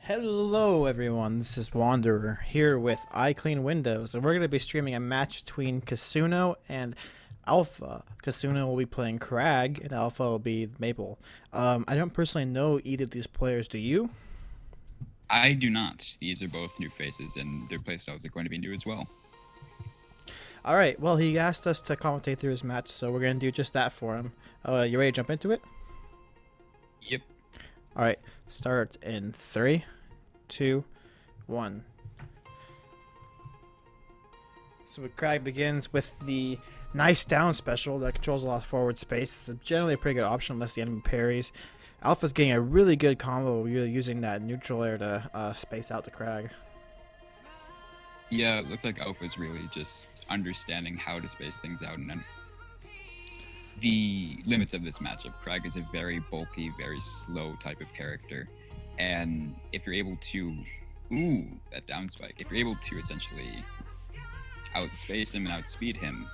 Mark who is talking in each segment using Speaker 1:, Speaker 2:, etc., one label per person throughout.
Speaker 1: Hello everyone, this is Wanderer here with Icleanwindows, and we're going to be streaming a match between Kitsuno and Alpha. Kitsuno will be playing Kragg, and Alpha will be Maypul. I don't personally know either of these players, do you?
Speaker 2: I do not. These are both new faces, and their playstyles are going to be new as well.
Speaker 1: Alright, well he asked us to commentate through his match, so we're going to do just that for him. You ready to jump into it?
Speaker 2: Yep.
Speaker 1: Alright, start in 3, 2, 1. So Kragg begins with the nice down special that controls a lot of forward space. It's generally a pretty good option unless the enemy parries. Alpha's getting a really good combo using that neutral air to space out the Kragg.
Speaker 2: Yeah, it looks like Alpha's really just understanding how to space things out and the limits of this matchup. Kragg is a very bulky, very slow type of character, and if you're able to, that down spike, if you're able to essentially outspace him and outspeed him,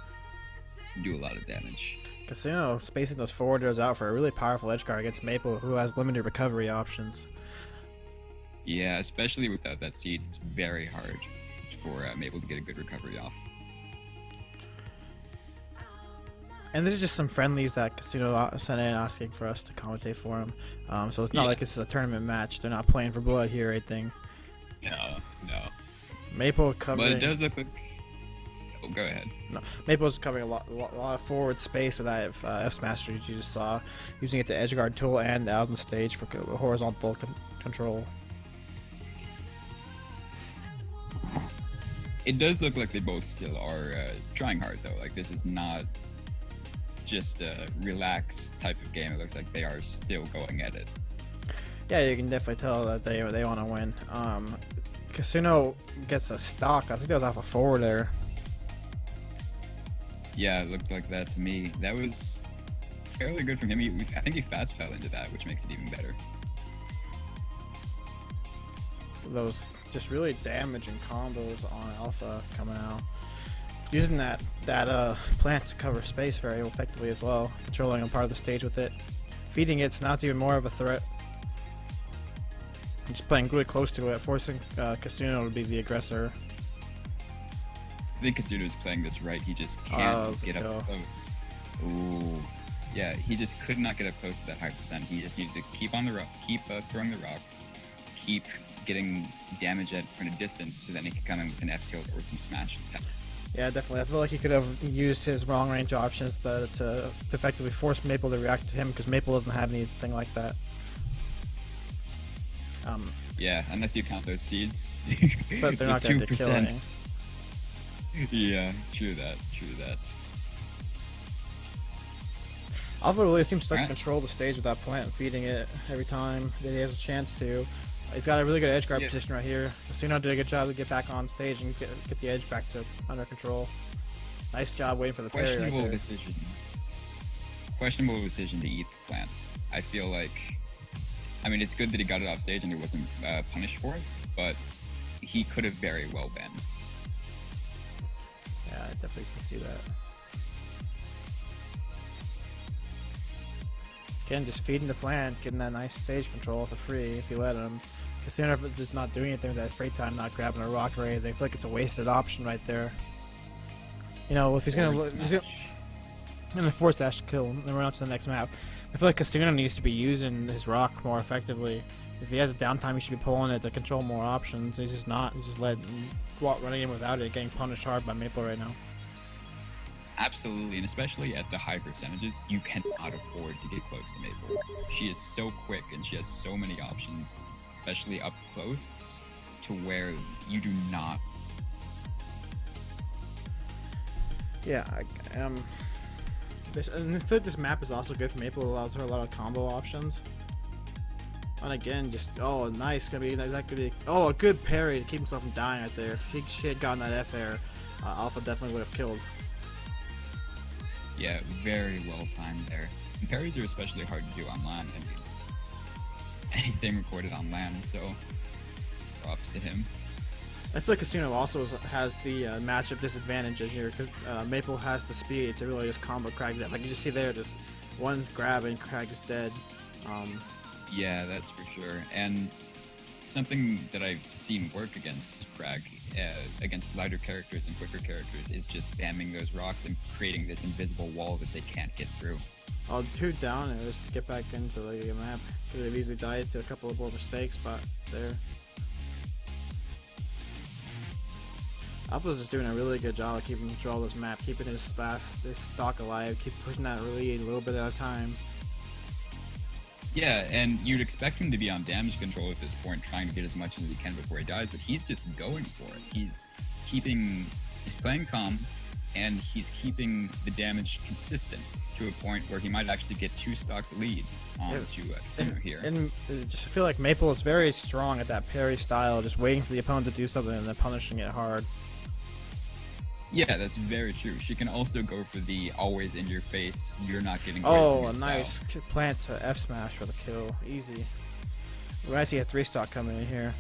Speaker 2: you do a lot of damage.
Speaker 1: Kitsuno spacing those forwarders out for a really powerful edge guard against Maypul, who has limited recovery options.
Speaker 2: Yeah, especially without that seed, it's very hard for Maypul to get a good recovery off.
Speaker 1: And this is just some friendlies that Kitsuno sent in asking for us to commentate for him. So it's not like this is a tournament match. They're not playing for blood here or anything.
Speaker 2: No.
Speaker 1: Maypul covering.
Speaker 2: But it does look like. Oh, go ahead.
Speaker 1: No, Maple's covering a lot of forward space with that F smash you just saw, using it to edge guard tool and out on the stage for horizontal control.
Speaker 2: It does look like they both still are trying hard though. Like this is not just a relaxed type of game. It looks like they are still going at it.
Speaker 1: Yeah, you can definitely tell that they want to win. Kitsuno gets a stock. I think that was off a forward there.
Speaker 2: Yeah, it looked like that to me. That was fairly good from him. I think he fast fell into that, which makes it even better.
Speaker 1: Those just really damaging combos on Alpha coming out. Using that plant to cover space very effectively as well. Controlling a part of the stage with it. Feeding it, so now it's even more of a threat. Just playing really close to it, forcing Kitsuno to be the aggressor.
Speaker 2: I think Kitsuno is playing this right. He just can't get up close. Ooh, yeah, he just could not get up close to that high percent. He just needed to keep on the keep throwing the rocks, keep getting damage from a distance, so that he could come in with an F tilt or some smash attack.
Speaker 1: Yeah, definitely. I feel like he could have used his long range options to effectively force Maypul to react to him, because Maypul doesn't have anything like that.
Speaker 2: Yeah, unless you count those seeds.
Speaker 1: But they're not going to kill any.
Speaker 2: Yeah, true that.
Speaker 1: Alpha really seems to control the stage with that plant, feeding it every time that he has a chance to. He's got a really good edge guard position right here. Kitsuno did a good job to get back on stage and get the edge back to under control. Nice job waiting for the parry right there.
Speaker 2: Questionable decision to eat the plant. I feel like, I mean, it's good that he got it off stage and he wasn't punished for it, but he could have very well been.
Speaker 1: Yeah, I definitely can see that. Again, just feeding the plant, getting that nice stage control for free if you let him. Kitsuno just not doing anything with that free time, not grabbing a rock or anything. I feel like it's a wasted option right there. You know, if he's gonna force dash to kill him, then we're on to the next map. I feel like Kitsuno needs to be using his rock more effectively. If he has a downtime, he should be pulling it to control more options. He's just not. He's just running in without it, getting punished hard by Maypul right now.
Speaker 2: Absolutely, and especially at the high percentages, you cannot afford to get close to Maypul. She is so quick and she has so many options, especially up close, to where you do not.
Speaker 1: Yeah, this map is also good for Maypul. It allows her a lot of combo options. And again, just nice. That could be a good parry to keep himself from dying right there. If she had gotten that F air, Alpha definitely would have killed.
Speaker 2: Yeah, very well timed there. And parries are especially hard to do on land. I mean, anything recorded on land, so props to him.
Speaker 1: I feel like Kitsuno also has the matchup disadvantage in here, because Maypul has the speed to really just combo Kragg that. Like you just see there, just one grab and Kragg is dead.
Speaker 2: Yeah, that's for sure. And something that I've seen work against Kragg, against lighter characters and quicker characters, is just spamming those rocks and creating this invisible wall that they can't get through.
Speaker 1: Oh, 2 down is to get back into the map. They've easily died to a couple of more mistakes, but there. Alphu's just doing a really good job of keeping control of this map, keeping his stock alive, keep pushing that really a little bit at a time.
Speaker 2: Yeah, and you'd expect him to be on damage control at this point, trying to get as much as he can before he dies, but he's just going for it. He's playing calm, and he's keeping the damage consistent to a point where he might actually get 2 stocks lead onto Kitsuno here.
Speaker 1: And just feel like Maypul is very strong at that parry style, just waiting for the opponent to do something and then punishing it hard.
Speaker 2: Yeah, that's very true. She can also go for the always in your face, you're not getting
Speaker 1: oh, a nice plant to F smash for the kill. Easy. We might see a 3-stock coming in here.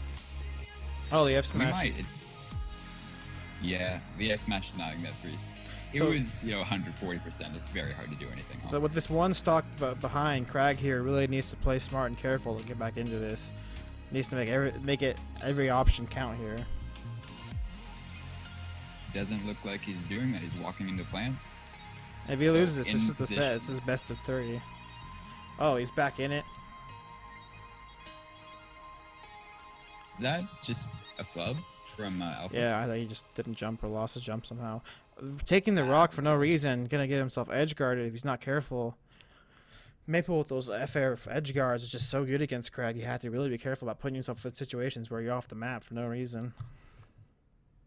Speaker 1: Oh, the F smash.
Speaker 2: We might. Yeah, the F smash knocking that freeze. It was, 140%. It's very hard to do anything.
Speaker 1: But with this 1 stock behind, Kragg here really needs to play smart and careful to get back into this. Needs to make every option count here.
Speaker 2: Doesn't look like he's doing that. He's walking into plan.
Speaker 1: If he loses this is the set. It's his best of 30. Oh, he's back in it.
Speaker 2: Is that just a flub from Alphu?
Speaker 1: Yeah, I think he just didn't jump or lost his jump somehow. Taking the rock for no reason, gonna get himself edge guarded if he's not careful. Maypul with those FR edge guards is just so good against Kragg. You have to really be careful about putting yourself in situations where you're off the map for no reason.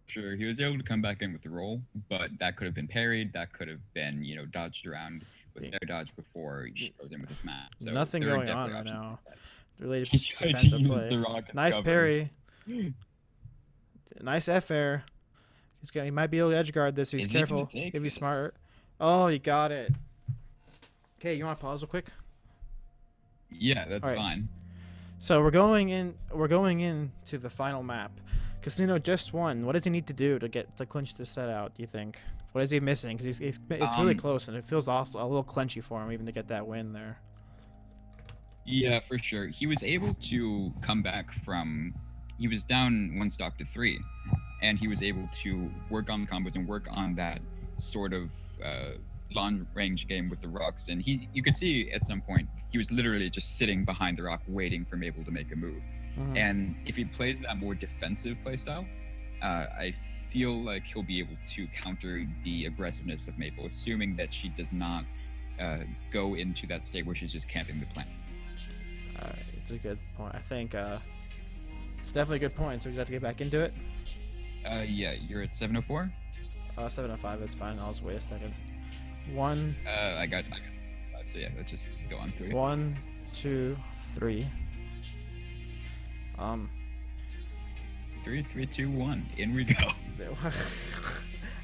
Speaker 2: Sure, he was able to come back in with the roll, but that could have been parried. That could have been, dodged around with air dodge before he goes in with a smash. So
Speaker 1: nothing going on right now. Related
Speaker 2: he tried to use the rock as
Speaker 1: nice
Speaker 2: cover.
Speaker 1: parry. Nice F air. He might be able to edge guard this if he's careful. If he's smart. Oh, he got it. Okay, you want to pause real quick?
Speaker 2: Yeah, that's fine.
Speaker 1: So we're going into the final map. Kitsuno just won. What does he need to do to clinch this set out, do you think? What is he missing? Because it's really close, and it feels also a little clenchy for him even to get that win there.
Speaker 2: Yeah, for sure. He was able to come back from... He was down 1 stock to 3, and he was able to work on combos and work on that sort of long-range game with the rocks. And you could see at some point, he was literally just sitting behind the rock waiting for Maypul to make a move. Mm-hmm. And if he plays that more defensive playstyle, I feel like he'll be able to counter the aggressiveness of Maypul, assuming that she does not go into that state where she's just camping the plant.
Speaker 1: It's a good point. I think it's definitely a good point. So we just have to get back into it.
Speaker 2: Yeah, you're at 704.
Speaker 1: 705 is fine. I'll just wait a second. 1.
Speaker 2: I got 5. So yeah, let's just go on 3.
Speaker 1: 1, 2, 3.
Speaker 2: 3, 2, 1. In we go.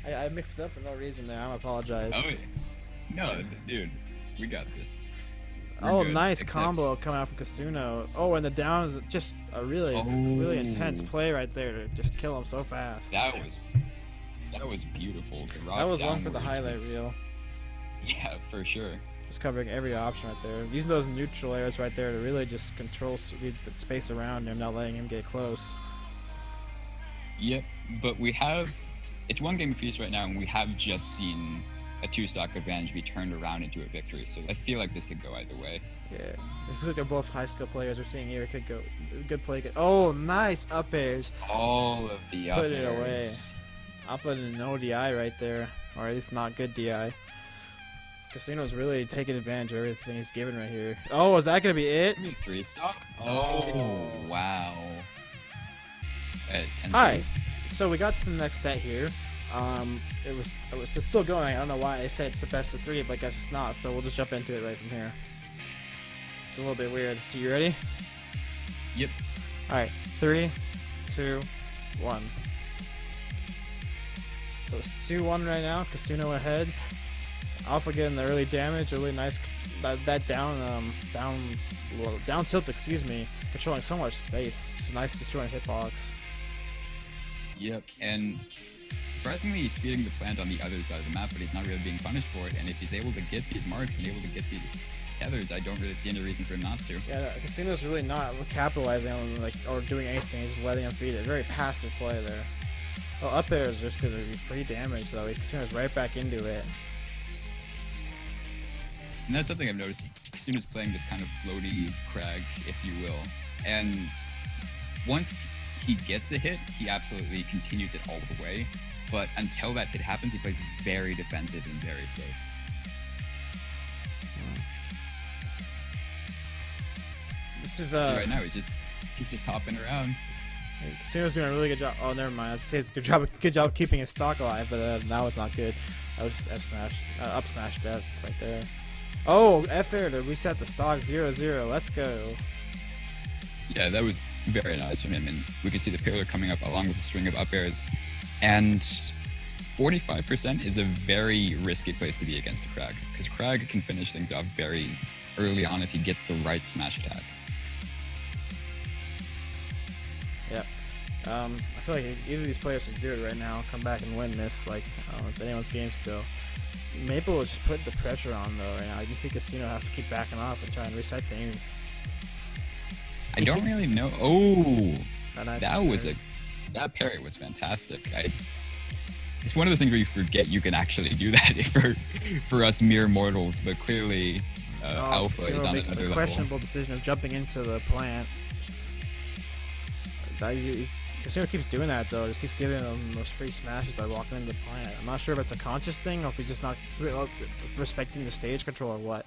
Speaker 1: I mixed it up for no reason there. I apologize.
Speaker 2: Oh, no, dude, we got this.
Speaker 1: We're good. Nice combo coming out from Kitsuno. Oh, and the down is just a really intense play right there to just kill him so fast.
Speaker 2: That was beautiful.
Speaker 1: That was one for the highlight reel.
Speaker 2: Yeah, for sure.
Speaker 1: Just covering every option right there. Using those neutral areas right there to really just control the space around him, not letting him get close.
Speaker 2: Yep, but it's 1 game apiece right now, and we have just seen a 2-stock advantage be turned around into a victory. So I feel like this could go either way.
Speaker 1: Yeah, if you look at both high skill players we're seeing here, it could go good play. Oh, nice up airs.
Speaker 2: All of the up airs.
Speaker 1: Put it away. I'll put in no DI right there, or at least not good DI. Kitsuno's really taking advantage of everything he's given right here. Oh, is that gonna be it?
Speaker 2: 3-stock? Oh, wow.
Speaker 1: Alright, so we got to the next set here. It's still going. I don't know why I said it's the best of 3, but I guess it's not. So we'll just jump into it right from here. It's a little bit weird. So you ready?
Speaker 2: Yep.
Speaker 1: All right, 3, 2, 1. So it's 2-1 right now. Kitsuno ahead. Alpha getting the early damage. Really nice. That down tilt. Excuse me. Controlling so much space. It's a nice destroying hitbox.
Speaker 2: Yep, and surprisingly, he's feeding the plant on the other side of the map, but he's not really being punished for it. And if he's able to get these marks and able to get these tethers, I don't really see any reason for him not to.
Speaker 1: Yeah, Kitsuno's really not capitalizing on like or doing anything. He's just letting him feed it. Very passive play there. Well, up air is just going to be free damage though. Kitsuno's right back into it.
Speaker 2: And that's something I've noticed. Kitsuno's playing this kind of floaty Kragg, if you will. And once he gets a hit, he absolutely continues it all the way. But until that hit happens, he plays very defensive and very safe.
Speaker 1: This is
Speaker 2: See, right now he's just hopping around.
Speaker 1: Kitsuno's doing a really good job. Oh, never mind. I was saying good job keeping his stock alive, but that was not good. That was just F smash, up smash death right there. Oh, F air to reset the stock 0-0. Let's go.
Speaker 2: Yeah, that was very nice from him, and we can see the pillar coming up along with a string of up airs. And 45% is a very risky place to be against a Kragg, because Kragg can finish things off very early on if he gets the right smash attack.
Speaker 1: Yep. I feel like either of these players can do it right now, come back and win this. Like, it's anyone's game still. Maypul is just putting the pressure on though right now. You can see Kitsuno has to keep backing off and try and reset things.
Speaker 2: I don't really know. Oh,
Speaker 1: Nice
Speaker 2: that parry was fantastic. It's one of those things where you forget you can actually do that for us mere mortals, but clearly Alpha is on another level.
Speaker 1: Questionable decision of jumping into the plant. Kitsuno keeps doing that though. Just keeps giving them those free smashes by walking into the plant. I'm not sure if it's a conscious thing or if he's just not respecting the stage control or what.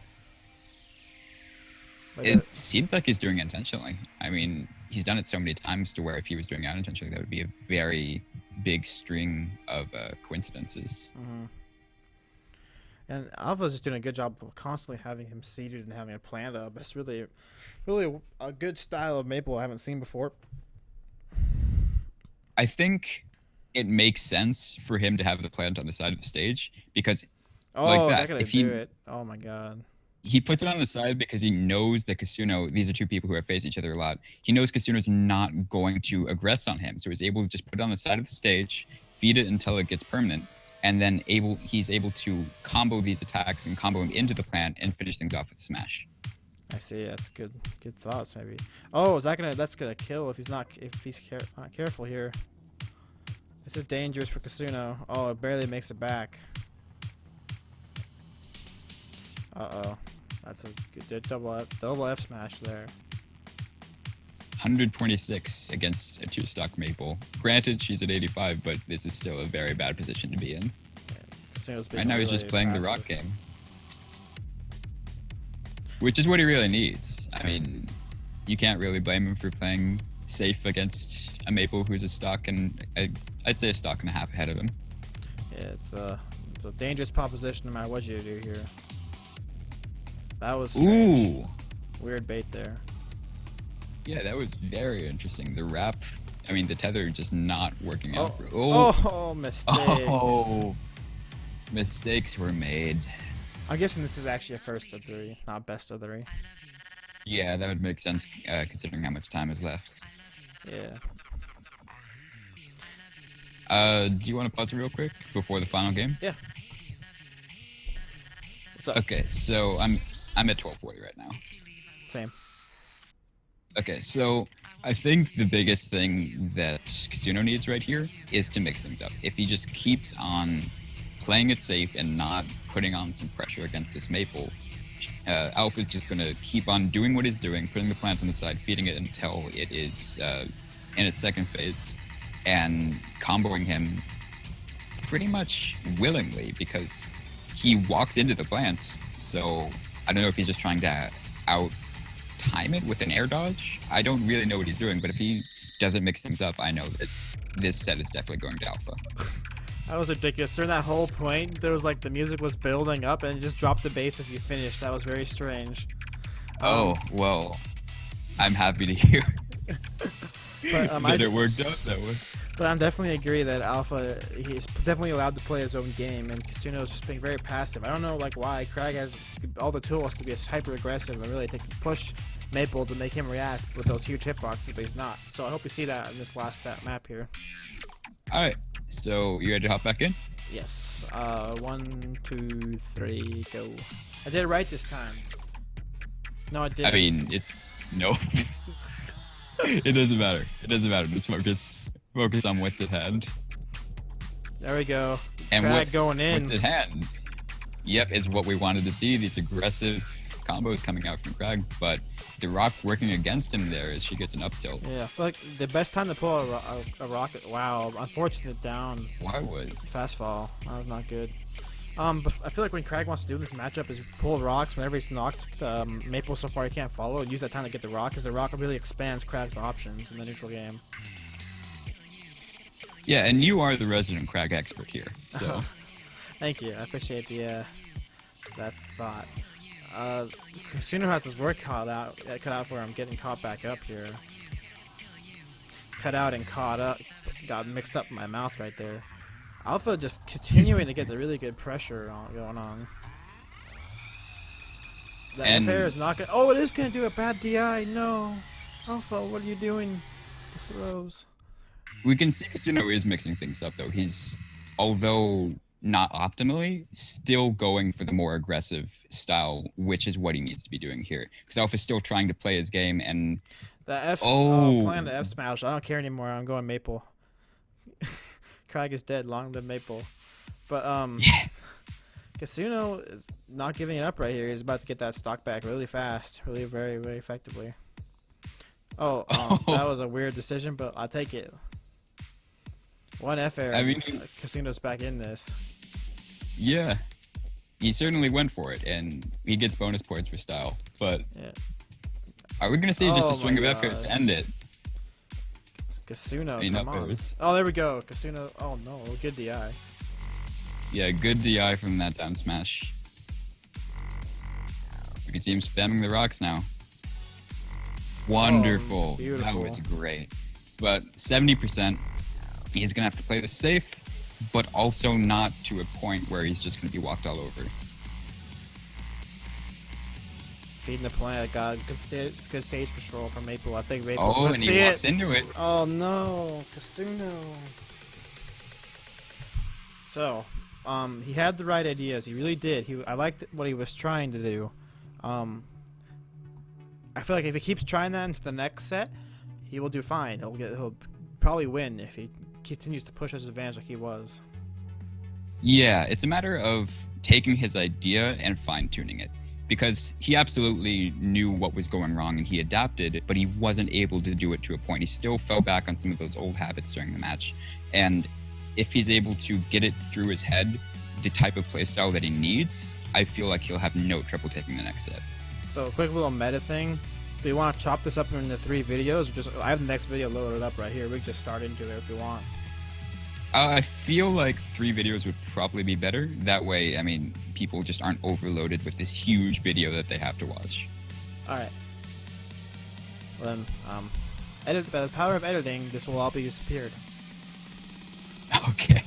Speaker 1: But
Speaker 2: it seems like he's doing it intentionally. I mean, he's done it so many times to where if he was doing it unintentionally, that would be a very big string of coincidences.
Speaker 1: Mm-hmm. And Alpha's just doing a good job of constantly having him seated and having a plant up. It's really, really a good style of Maypul I haven't seen before.
Speaker 2: I think it makes sense for him to have the plant on the side of the stage because, like that, if he,
Speaker 1: oh my god.
Speaker 2: He puts it on the side because he knows that Kitsuno, these are two people who have faced each other a lot. He knows Kitsuno's not going to aggress on him. So he's able to just put it on the side of the stage, feed it until it gets permanent, and then he's able to combo these attacks and combo him into the plant and finish things off with a smash.
Speaker 1: I see. That's good thoughts maybe. Oh, that's gonna kill if he's not careful here. This is dangerous for Kitsuno. Oh, it barely makes it back. Uh-oh. That's a good double F smash there.
Speaker 2: 126 against a 2-stock Maypul. Granted, she's at 85, but this is still a very bad position to be in.
Speaker 1: Yeah,
Speaker 2: right now, he's just playing the rock game. Which is what he really needs. I mean, you can't really blame him for playing safe against a Maypul who's a stock and I'd say a stock and a half ahead of him.
Speaker 1: Yeah, it's a dangerous proposition no matter what you do here. That was strange.
Speaker 2: Ooh,
Speaker 1: weird bait there.
Speaker 2: Yeah, that was very interesting. The the tether just not working out.
Speaker 1: Mistakes.
Speaker 2: Oh, mistakes were made.
Speaker 1: I'm guessing this is actually a first of 3, not best of 3.
Speaker 2: Yeah, that would make sense considering how much time is left.
Speaker 1: Yeah.
Speaker 2: Do you want to pause real quick before the final game?
Speaker 1: Yeah. What's up?
Speaker 2: Okay, so I'm at 1240 right now.
Speaker 1: Same.
Speaker 2: Okay, so I think the biggest thing that Kitsuno needs right here is to mix things up. If he just keeps on playing it safe and not putting on some pressure against this Maypul, Alpha is just going to keep on doing what he's doing, putting the plant on the side, feeding it until it is in its second phase, and comboing him pretty much willingly because he walks into the plants. So I don't know if he's just trying to out-time it with an air dodge. I don't really know what he's doing, but if he doesn't mix things up, I know that this set is definitely going to Alpha.
Speaker 1: That was ridiculous. During that whole point, there was like the music was building up and it just dropped the bass as you finished. That was very strange.
Speaker 2: Oh, well, I'm happy to hear
Speaker 1: but,
Speaker 2: that it worked out that way.
Speaker 1: But I'm definitely agree that Alpha, he's definitely allowed to play his own game, and Kitsuno is just being very passive. I don't know like why Kragg has all the tools to be hyper aggressive and really push Maypul to make him react with those huge hitboxes, but he's not. So I hope we see that in this last map here.
Speaker 2: All right, so you ready to hop back in?
Speaker 1: Yes. 1, 2, 3, go. I did it right this time. No, it didn't.
Speaker 2: I mean, it's no. It doesn't matter. It doesn't matter. Just focus on what's at hand.
Speaker 1: There we go.
Speaker 2: And
Speaker 1: Kragg going in.
Speaker 2: What's at hand? Yep, is what we wanted to see. These aggressive combos coming out from Kragg, but the rock working against him there as she gets an up tilt.
Speaker 1: Yeah, I feel like the best time to pull a rocket. Wow, unfortunate down.
Speaker 2: Why was
Speaker 1: fast fall? That was not good. But I feel like when Kragg wants to do this matchup is pull rocks whenever he's knocked. Maypul so far he can't follow. Use that time to get the rock, because the rock really expands Kragg's options in the neutral game.
Speaker 2: Yeah, and you are the resident Kragg expert here, so.
Speaker 1: Thank you. I appreciate the that thought. Kitsuno has his work cut out for him, getting caught back up here. Cut out and caught up. Got mixed up in my mouth right there. Alpha just continuing to get the really good pressure going on. The F air is not gonna. Oh, it is gonna do a bad DI. No, Alpha, what are you doing? The throws.
Speaker 2: We can see Kitsuno is mixing things up though. He's, although not optimally, still going for the more aggressive style, which is what he needs to be doing here. Because Alpha's still trying to play his game and.
Speaker 1: The F. Oh, playing the F smash. I don't care anymore. I'm going Maypul. Kragg is dead. Long live Maypul. But
Speaker 2: yeah.
Speaker 1: Kitsuno is not giving it up right here. He's about to get that stock back really fast, really very, very effectively. Oh, that was a weird decision, but I'll take it. One F air.
Speaker 2: I mean,
Speaker 1: Kitsuno's back in this.
Speaker 2: Yeah, he certainly went for it, and he gets bonus points for style. But
Speaker 1: yeah.
Speaker 2: Are we gonna see just a swing of F airs to end it?
Speaker 1: Kitsuno, come on. Oh, there we go. Kitsuno. Oh no, good DI.
Speaker 2: Yeah, good DI from that down smash. We can see him spamming the rocks now. Wonderful.
Speaker 1: Oh,
Speaker 2: that was great. But 70%, he's going to have to play this safe, but also not to a point where he's just going to be walked all over.
Speaker 1: Feeding the plant. God, good stage control from Maypul. I think Maypul.
Speaker 2: Oh, and he walks into it.
Speaker 1: Oh no, Kitsuno. So, he had the right ideas. He really did. I liked what he was trying to do. I feel like if he keeps trying that into the next set, he will do fine. He'll probably win if he continues to push his advantage like he was.
Speaker 2: Yeah, it's a matter of taking his idea and fine-tuning it. Because he absolutely knew what was going wrong and he adapted, but he wasn't able to do it to a point. He still fell back on some of those old habits during the match. And if he's able to get it through his head, the type of playstyle that he needs, I feel like he'll have no trouble taking the next set.
Speaker 1: So a quick little meta thing. Do you want to chop this up into 3 videos? Or just I have the next video loaded up right here. We can just start into it if you want.
Speaker 2: I feel like 3 videos would probably be better. That way, I mean, people just aren't overloaded with this huge video that they have to watch.
Speaker 1: Alright. Well then, by the power of editing, this will all be disappeared.
Speaker 2: Okay.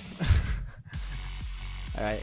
Speaker 1: Alright.